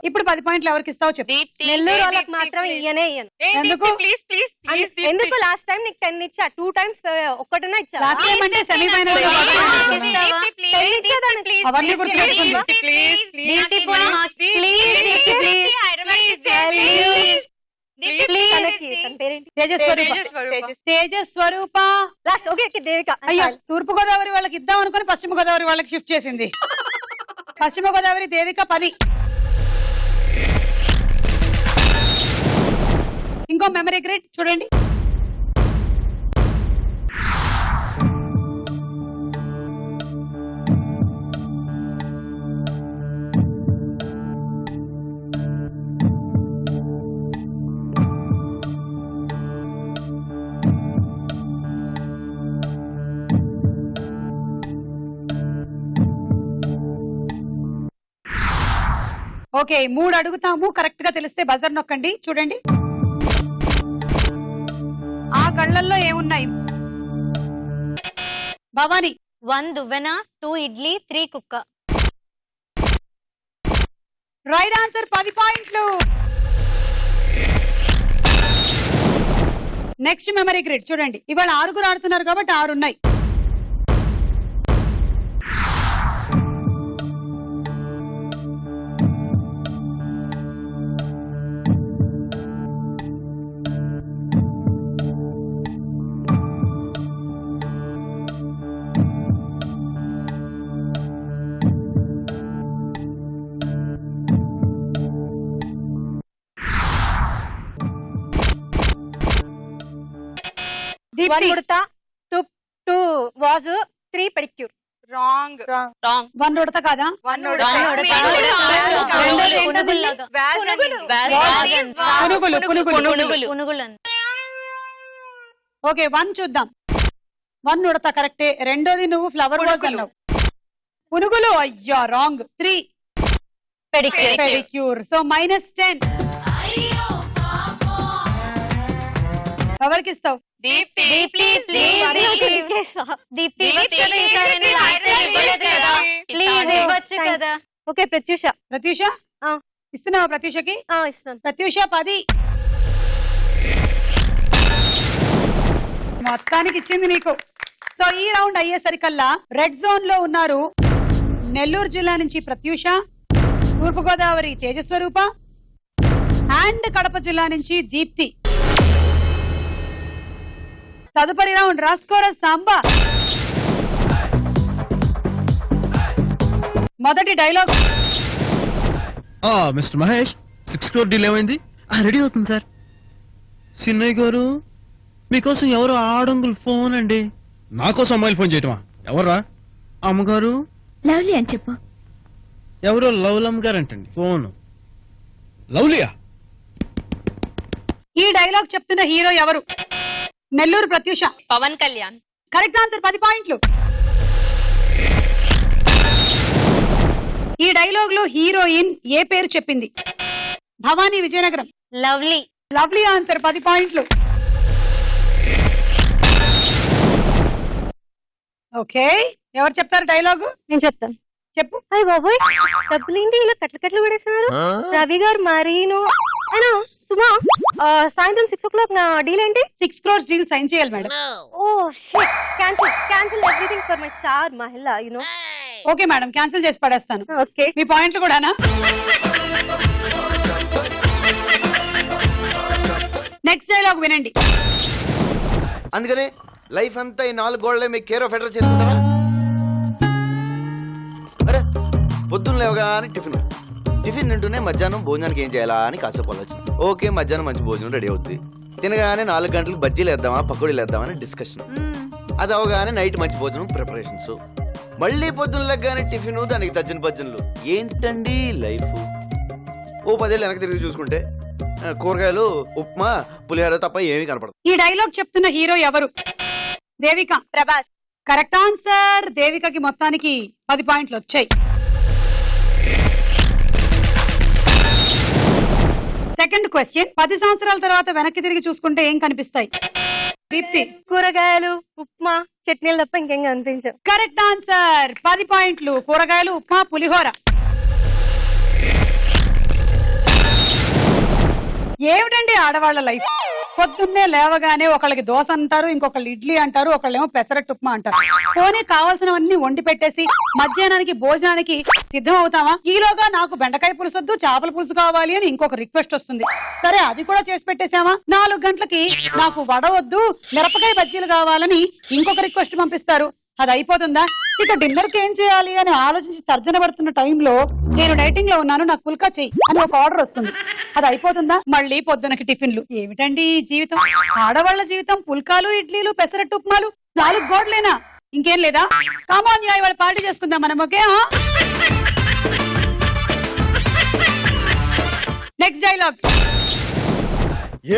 ఇప్పుడు 10 పాయింట్లు ఎవరికి ఇస్తావు చెప్పు. నెల్లూరు వాళ్ళకి మాత్రం ఇయ్యనే ఇయ్యను. ఎందుకు? Please please please. ఎందుకు లాస్ట్ టైం నీకు 10 ఇచ్చా, 2 టైమ్స్ ఒక్కటనే ఇచ్చా. లాస్ట్ టైం అంటే సెమీఫైనల్ అవన్నీ గుర్తుపెట్టుకుందా? తేజస్వరూప. అయ్యా, తూర్పు గోదావరి వాళ్ళకి ఇద్దాం అనుకుని పశ్చిమ గోదావరి వాళ్ళకి షిఫ్ట్ చేసింది. పశ్చిమ గోదావరి దేవిక 10. ఇంకో మెమరీ గ్రిడ్ చూడండి. ఓకే, 3 అడుగుతాము, కరెక్ట్ గా తెలిస్తే బజర్ నొక్కండి. చూడండి ఆ కళ్ళల్లో ఏమున్నాయి. భవాని. 1 దువ్వెన, 2 ఇడ్లీ, 3 కుక్క. Right answer. 10 పాయింట్లు. నెక్స్ట్ మెమరీ గ్రిడ్ చూడండి. ఇవాళ 6 ఆడుతున్నారు కాబట్టి 6 ఉన్నాయి. One ఉడత, 2 వాజు, 3 పెడిక్యూర్. రాంగ్. 1 ఉడత కాదా? పునుగులు. ఓకే, 1 చూద్దాం. 1 ఉడత కరెక్టే. 2వది నువ్వు ఫ్లవర్ వాజ్ అన్నావు. పునుగులు. అయ్యా రాంగ్. 3 పెడిక్యూర్. సో -10. ఎవరికి ఇస్తావు? దీప్తి. ఓకే, ప్రత్యూష. ప్రత్యూష ఇస్తున్నావా? ప్రత్యూషకి ఇస్తాను. ప్రత్యూష 10. మొత్తానికి ఇచ్చింది నీకు. సో ఈ రౌండ్ అయ్యేసరికల్లా రెడ్ జోన్ లో ఉన్నారు నెల్లూరు జిల్లా నుంచి ప్రత్యూష, తూర్పు గోదావరి తేజస్వరూప అండ్ కడప జిల్లా నుంచి దీప్తి. తదుపరి రౌండ్ రాస్కోర సాంబా. మొదటి dialogue. Mister Mahesh 6 crore deal ఏమైంది? రెడీ అవుతుంది సార్. సిన్నయ్య గారు మీకోసం ఎవరో ఆడంగులు ఫోన్ అండి. నాకోసం అమ్మాయిలు ఫోన్ చేయటమా? ఎవరా? అమ్మగారు లవ్లీ అని చెప్పు. ఎవరో లవ్లమ్ గారు అంటండి ఫోన్. లవ్లియా? ఈ డైలాగ్ చెప్తున్న హీరో ఎవరు? నెల్లూరు ప్రత్యూష. పవన్ కళ్యాణ్. కరెక్ట్ ఆన్సర్, 10 పాయింట్లు. ఈ డైలాగ్ లో హీరోయిన్ ఏ పేరు చెప్పింది? Bhavani Vizianagaram. Lovely. Lovely answer, 10 పాయింట్లు. ఓకే, ఎవరు చెప్తారు డైలాగు? నేను చెప్తాను. చెప్పు. అయ్య బాబోయ్, డబ్బులేంటి ఇలా కట్లు పడేస్తున్నారు? రవి గారు మరీను అయినా సుమా, సాయంత్రం 6 o'clock నా డీల్ ఏంటి? 6 crores డీల్ సైన్ చేయాలి madam. Oh shit, cancel everything for my star Mahila, you know. Okay madam, cancel చేసి పడేస్తాను. ఓకే, మీ పాయింట్లు కూడానా? నెక్స్ట్ డైలాగ్ వినండి. అందుకనే లైఫ్ అంతా ఈ 4 గోళ్లే మీకు కేర్ ఆఫ్ అడ్రస్ చేసుకుంటారా? అరే పొద్దున్న లేవగానే టిఫిన్ తింటూనే మధ్యాహ్నం భోజనానికి ఏం చేయాలా అని కాసేపు ఆలోచన. ఓకే, మధ్యాహ్నం మంచి భోజనం రెడీ అవుతుంది. తినగానే 4 గంటలకు బజ్జీలు వేద్దామా పకోడీలు వేద్దామా అని డిస్కషన్. అది అవగానే నైట్ మంచి భోజనం ప్రిపరేషన్స్. మళ్ళీ పొద్దున్న లెగ్గానే టిఫిన్, దానికి తజ్జన భజ్జనలు. ఏంటండి లైఫ్? ఓ 10 ఏళ్ళు వెనక్కి తిరిగి చూసుకుంటే కూరగాయలు, ఉప్మా, పులిహోర తప్ప ఏమీ కనపడదు. ఈ డైలాగ్ చెప్తున్న హీరో ఎవరు? దేవిక. ప్రభాస్. Correct answer. దేవికకి మొత్తానికి 10 పాయింట్లు వచ్చాయి. సెకండ్ క్వశ్చన్, 10 సంవత్సరాల తర్వాత వెనక్కి తిరిగి చూసుకుంటే ఏం కనిపిస్తాయి? దీప్తి. కూరగాయలు, ఉప్మా, చట్నీలు తప్ప ఇంకేం కనిపించవు. కరెక్ట్ ఆన్సర్, 10 పాయింట్లు. కూరగాయలు, ఉప్మా, పులిహోర. ఏమిటండి ఆడవాళ్ల లైఫ్? పొద్దున్నే లేవగానే ఒకళ్ళకి దోశ అంటారు, ఇంకొకళ్ళు ఇడ్లీ అంటారు, ఒకళ్ళేమో పెసరట్టు ఉప్మా అంటారు. పోనీ కావాల్సినవన్నీ వండి పెట్టేసి మధ్యాహ్నానికి భోజనానికి సిద్ధం అవుతామా? ఈలోగా నాకు బెండకాయ పులుసొద్దు, చేపల పులుసు కావాలి అని ఇంకొక రిక్వెస్ట్ వస్తుంది. సరే, అది కూడా చేసి పెట్టేశామా? 4 గంటలకి నాకు వడ వద్దు, మిరపకాయ బజ్జీలు కావాలని ఇంకొక రిక్వెస్ట్ పంపిస్తారు. అది అయిపోతుందా? ఇక డిన్నర్ కి ఏం చేయాలి అని ఆలోచించి తర్జన పడుతున్న టైంలో నేను డైటింగ్ లో ఉన్నాను, నాకు పుల్కా చెయ్యి అని ఒక ఆర్డర్ వస్తుంది. అది అయిపోతుందా? మళ్ళీ పొద్దునకి టిఫిన్లు. ఏమిటండి ఈ జీవితం? ఆడవాళ్ల జీవితం పుల్కాలు, ఇడ్లీలు, పెసరట్టు ఉప్మాలు, 4 గోడలేనా? ఇంకేం లేదా? కామాన్, ఇవాళ పార్టీ చేసుకుందాం మనం. Okay, next dialogue.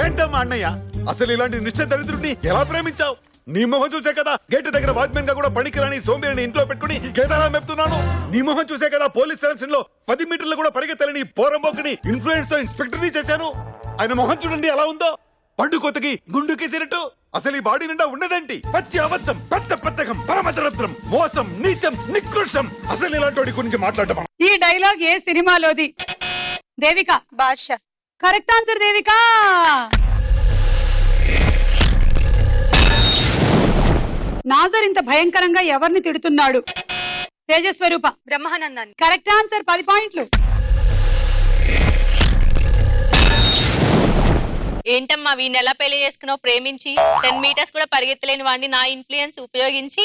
ఏంటమ్మా అన్నయ్య, అసలు ఇలాంటి నిశ్చయ దరిద్రుడిని ఎలా ప్రేమించావు? నీ మొహం చూసే కదా గేట్ దగ్గర వాచ్మెన్ గా కూడా పనికిరాని సోంబేరిని ఇంట్లో పెట్టుకుని గేదాలా మెప్తున్నాను. నీ మొహం చూసే కదా పోలీస్ సెలక్షన్ లో 10 మీటర్లు కూడా పరిగెత్తలేని పోరంబోకుని ఇన్ఫ్లుయెన్స్ తో ఇన్స్పెక్టర్ ని చేశాను. ఆయన మొహం చూడండి ఎలా ఉందో, పండు కొత్తకి గుండు కేసినట్టు. అసలు ఈ బాడీ నిండా ఉండదండి పచ్చి అబద్ధం, పెద్ద పెద్దకం, పరమదరిద్రం, మోసం, నీచం, నికృష్టం. అసలు ఇలాంటి వాడి గురించి మాట్లాడటం. ఈ డైలాగ్ ఏ సినిమాలోది? దేవిక. బాద్షా. Correct answer Devika. నాజర్ ఇంత భయంకరంగా ఎవరిని తిడుతున్నాడు? తేజస్వరూప. బ్రహ్మానందాన్ని. కరెక్ట్ ఆన్సర్, 10 పాయింట్లు. ఏంటమ్మా వీడిని ఎలా పెళ్లి చేసుకున్నావు? ప్రేమించి 10 మీటర్స్ కూడా పరిగెత్తలేని వాడిని నా ఇన్ఫ్లుయెన్స్ ఉపయోగించి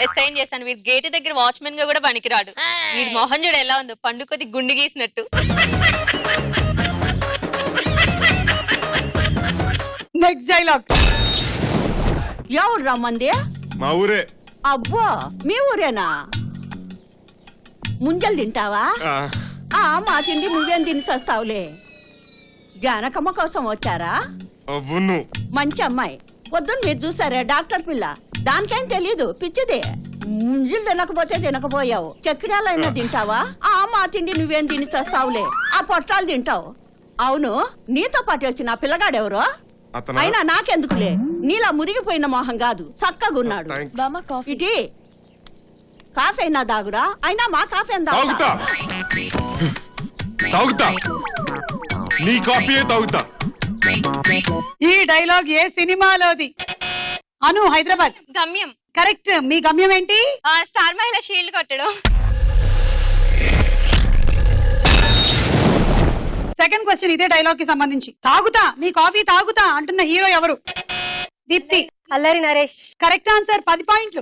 అసైన్ చేశాను. వీడి గేట్ దగ్గర వాచ్మెన్ గా కూడా పనికిరాడు. వీడి మొహం చూడు ఎలా ఉందో, పండు కొద్ది గుండు గీసినట్టు. Next dialogue. ఎవరు రమ్మంది? మా ఊరే. అబ్బో, మీ ఊరేనా? ముంజలు తింటావా? మా తిండి నువ్వేం తిని చస్తావులే. జానకమ్మ కోసం వచ్చారా? మంచి అమ్మాయి. పొద్దున్న మీరు చూసారే డాక్టర్ పిల్ల, దానికేం తెలీదు, పిచ్చిదే. ముంజలు తినకపోతే తినకపోయావు, చక్రాలైనా తింటావా? మా తిండి నువ్వేం తిని చస్తావులే, ఆ పొట్టాలు తింటావు. అవును, నీతో పాటు వచ్చిన పిల్లగాడెవరో? అయినా నాకెందుకులే, నీలా మురిగిపోయిన మొహం కాదు, చక్కగున్నాడు. ఇటీ కాఫీ అయినా దాగురా, అయినా మా కాఫీ తాగుతా, నీ కాఫీ తాగుతా. ఈ డైలాగ్ ఏ సినిమాలోది? అను, హైదరాబాద్. గమ్యం. కరెక్ట్. మీ గమ్యం ఏంటి? స్టార్ మహిళ షీల్డ్ కొట్టడం. సెకండ్ క్వశ్చన్ ఇదే డైలాగ్ కి సంబంధించి. తాగుతా, మీ కాఫీ తాగుతా అంటున్న హీరో ఎవరు? దీప్తి. అల్లరి నరేష్. కరెక్ట్ ఆన్సర్, 10 పాయింట్లు.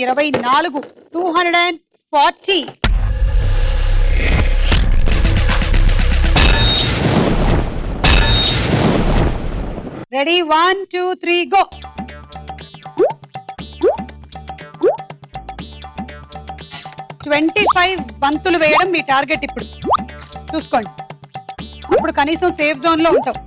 24 240. Ready 1 2 3 go. $25 బంతులు వేయడం మీ టార్గెట్. ఇప్పుడు చూసుకోండి, అప్పుడు కనీసం సేఫ్ జోన్ లో ఉంటాం.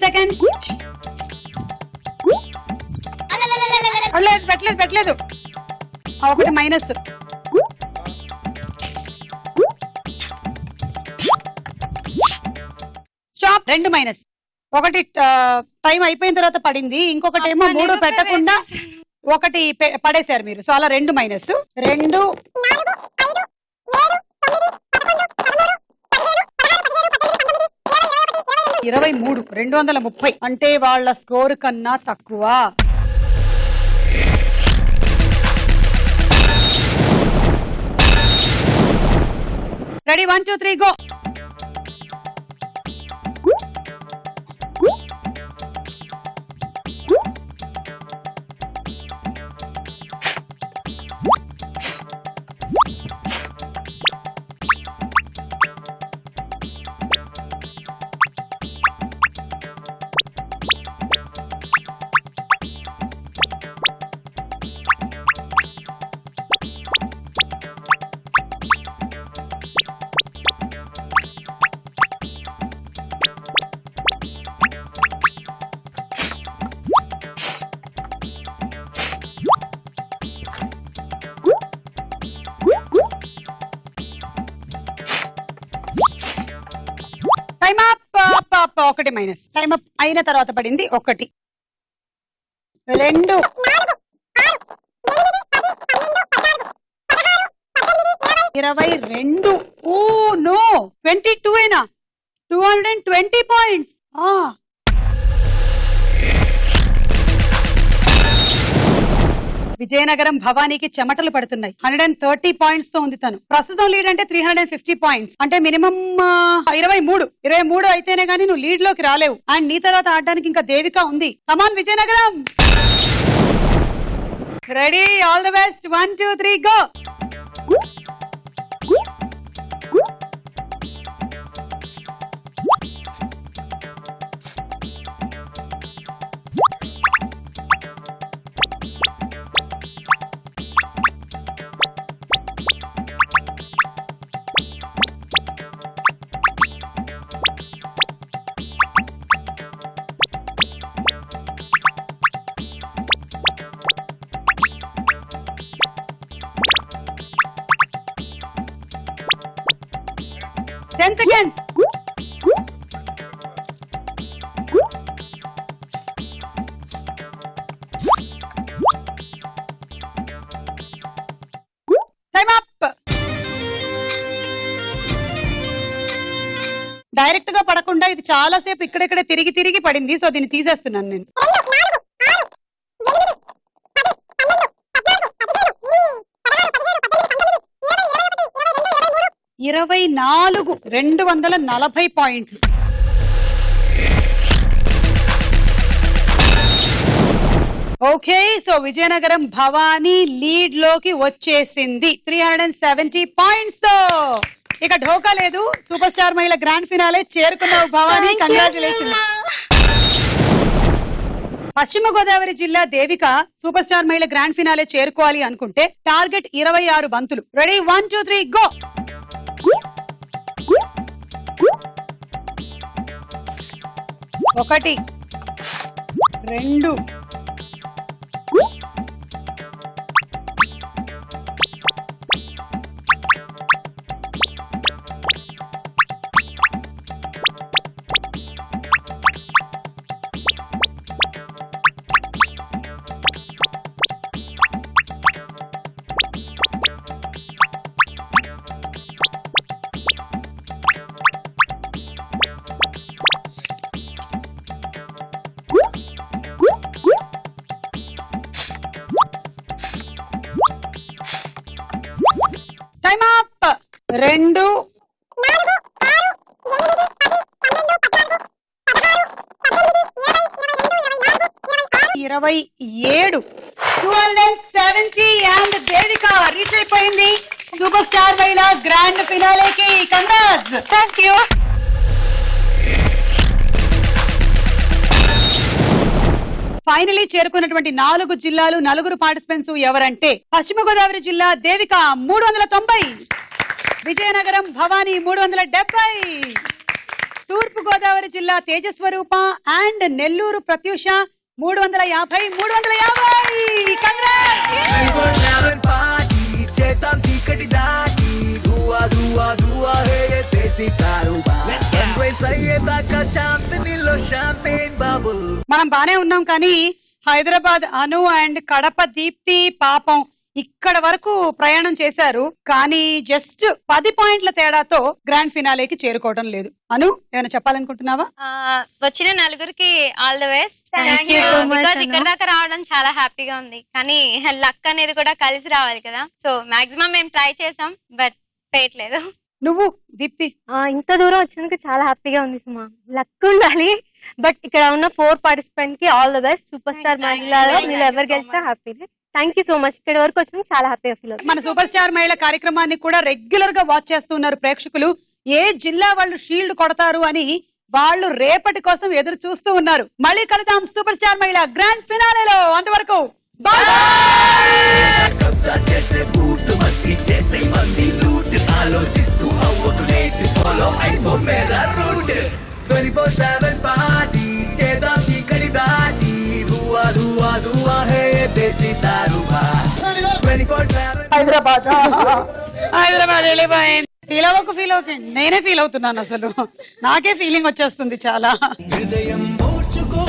సెకండ్స్. పెట్టలేదు. ఒకటి మైనస్. స్టాప్. 2 మైనస్. ఒకటి టైం అయిపోయిన తర్వాత పడింది, ఇంకొకటి ఏమో 3 పెట్టకుండా ఒకటి పడేశారు మీరు. సో అలా 2 మైనస్. 2 23 230 అంటే వాళ్ళ స్కోర్ కన్నా తక్కువ. Ready 1 2 3 go. ఒకటి మైనస్. టైం అప్ అయిన తర్వాత పడింది 1 2 22. ఓ నో, 22 అయినా 220 పాయింట్స్. విజయనగరం భవానీకి చెమటలు పడుతున్నాయి. 130 పాయింట్స్ తో ఉంది తను. ప్రస్తుతం లీడ్ అంటే 350 పాయింట్స్, అంటే మినిమం 23 అయితేనే గానీ నువ్వు లీడ్ లోకి రాలేవు. అండ్ నీ తర్వాత ఆడడానికి ఇంకా దేవిక ఉంది. Come on Vizianagaram. Ready, all the best. 1 2 3 go. seconds. Time up. Direct గా పడకుండా ఇది చాలా సేపు ఇక్కడెక్కడే తిరిగి పడింది. సో దీన్ని తీసేస్తున్నాను నేను. 240 పాయింట్లు. Okay, so Vizianagaram Bhavani lead లోకి వచ్చేసింది 370 పాయింట్స్ తో. ఇక ఢోకా లేదు, సూపర్ స్టార్ మహిళ గ్రాండ్ ఫినాలే చేరుకున్నావు భవానీ. కంగ్రాచులేషన్. పశ్చిమ గోదావరి జిల్లా దేవిక సూపర్ స్టార్ మహిళ గ్రాండ్ ఫినాలే చేరుకోవాలి అనుకుంటే టార్గెట్ 26 బంతులు. Ready 1 2 3 go. 1 2 10 2 27 270 and Devika reach అయిపోయింది సూపర్ స్టార్ మహిళ గ్రాండ్ ఫినాలేకి. కంగ్రాట్స్. Thank you. ఫైనలీ చేరుకున్నటువంటి 4 జిల్లాలు 4 పార్టిసిపెంట్స్ ఎవరంటే పశ్చిమ గోదావరి జిల్లా దేవిక 390, విజయనగరం భవానీ 370, తూర్పు గోదావరి జిల్లా తేజస్వరూప అండ్ నెల్లూరు ప్రత్యూష 350. మనం బానే ఉన్నాం కానీ హైదరాబాద్ అను అండ్ కడప దీప్తి పాపం ఇక్కడ వరకు ప్రయాణం చేశారు కానీ జస్ట్ 10 పాయింట్ల తేడాతో గ్రాండ్ ఫినాలేకి చేరుకోవడం లేదు. అను ఏమైనా చెప్పాలనుకుంటున్నావా? వచ్చిన నలుగురికి all the best. Thank you so much, because Anu. ఇక్కడ దాకా రావడం చాలా హ్యాపీగా ఉంది కానీ లక్ అనేది కూడా కలిసి రావాలి కదా. సో మాక్సిమం మేము ట్రై చేసాం బట్ చేయట్లేదు. నువ్వు దీప్తి? ఇంత దూరం వచ్చినందుకు చాలా హ్యాపీగా ఉంది సుమా. లక్ ఉండాలి. బట్ ఇక్కడ ఉన్న 4 పార్టిసిపెంట్ కి all the best. Super star మహిళలో మీరు ఎవరు గెలిచినా happy. Thank you so much. ఇక్కడ వరకు వచ్చినందుకు చాలా హ్యాపీగా ఫీల్ అవుతుంది. మన సూపర్ స్టార్ మహిళ కార్యక్రమాన్ని కూడా రెగ్యులర్ గా వాచ్ చేస్తున్నారు ప్రేక్షకులు. ఏ జిల్లా వాళ్ళు షీల్డ్ కొడతారు అని వాళ్ళు రేపటి కోసం ఎదురు చూస్తూ ఉన్నారు. మళ్ళీ కలుద్దాం సూపర్ స్టార్ మహిళ గ్రాండ్ ఫినాలేలో. అంతవరకు బాయ్. ఆలోచిస్తూ అవ్వకు లేట్ ఫాలో అయిపో మేరా రూట్ 24/7 పార్టీ చేద్దాం చీకటి దాటి దువా దువా దువా హే దేశీ దారువా 24/7 హైదరాబాద్ వెళ్ళిపోయింది. ఫీల్ అవ్వకండి, నేనే ఫీల్ అవుతున్నాను. అసలు నాకే ఫీలింగ్ వచ్చేస్తుంది చాలా. హృదయం మోర్చుకో